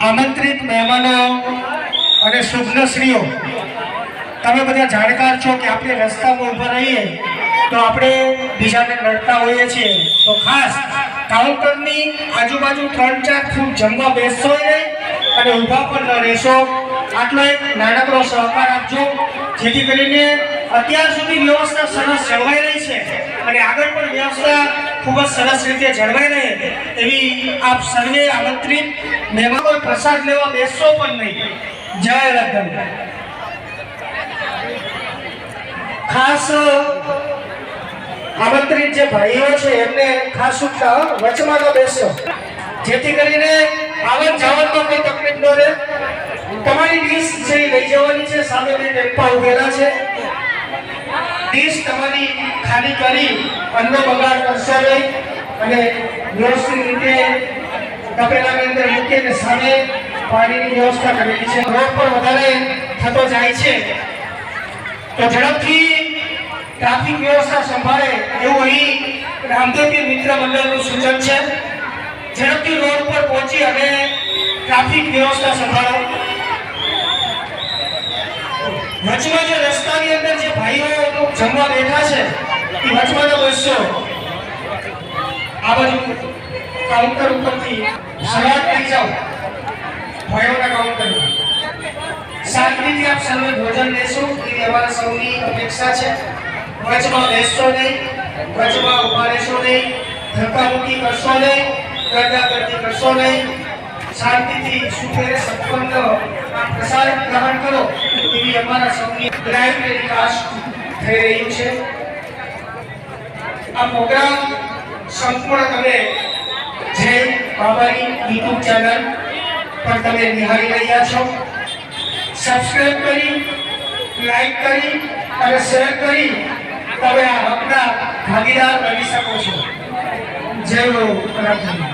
આમંત્રિત મહેમાનો અને શુભનશ્રીઓ, તમે બધા જાણકાર છો કે આપણે રસ્તામાં ઊભા રહીએ તો આપણે બીજાને નડતા હોઈએ છીએ, તો ખાસ કાઉન્ટરની આજુબાજુ 3-4 ફૂટ જમવા બેસશો નહીં અને ઊભા પણ ન રહેશો. આટલો એક નાનકડો સહકાર આપજો, જેથી કરીને અત્યાર સુધી વ્યવસ્થા સરસ જળવાઈ રહી છે અને આગળ પણ વ્યવસ્થા ખૂબ જ સરસ રીતે જળવાઈ રહે એવી આપ સર્વે આમંત્રિત મહેમાનો પ્રસાદ લેવા બેસશો પણ નહીં. જય રતન. ખાસ આમંત્રિત જે ભાઈઓ છે એમને ખાસ સૂચના, વચમાં ન બેસશો, જેથી કરીને આવન જાવનમાં કોઈ તકલીફ ન રહે. તમારી ડીશ છે લઈ જવાની છે, સામે બે ટેમ્પા ઉભેલા છે. ડીશ તમારી ખાલી કરી અન્નનો બગાડ કરશો નહીં અને વ્યવસ્થિત રીતે તપેલાની અંદર મૂકીને સામે પાણીની વ્યવસ્થા કરેલી છે. રોડ પર વધારે થતો જાય છે તો ઝડપથી ટ્રાફિક વ્યવસ્થા સંભાળે એવું અહીં રામદેવપીર મિત્ર મંડળનું સૂચન છે. ઝડપથી રોડ પર પહોંચી અને ટ્રાફિક વ્યવસ્થા સંભાળો. વચમાં જે રસ્તાની અંદર જે ભાઈઓ જમવા બેઠા છે એ વચમાં તો બેસશો. આ બાજુ કાઉન્ટર ઉપરથી શરૂઆત કરી જાઓ, ભાઈઓના કાઉન્ટરમાં શાંતિથી આપ સર્વે ભોજન લેશો એવી અમારા સૌની અપેક્ષા છે. વચમાં બેસશો નહીં, વચમાં ઉભા રહેશો નહીં, ધક્કામુક્કી કરશો નહીં, ગરદાગર્દી કરશો નહીં. શાંતિથી સુખેરે સંપન્ન પ્રસાદ ગ્રહણ કરો એવી અમારા સૌની લાઈવ ટેલિકાસ્ટ થઈ રહ્યું છે. આ પ્રોગ્રામ સંપૂર્ણ તમે જય બાબાની યુટ્યુબ ચેનલ પર તમે નિહાળી રહ્યા છો. સબસ્ક્રાઇબ કરી, લાઈક કરી અને શેર કરી તમે આ હકના ભાગીદાર બની શકો છો. જય બાબા.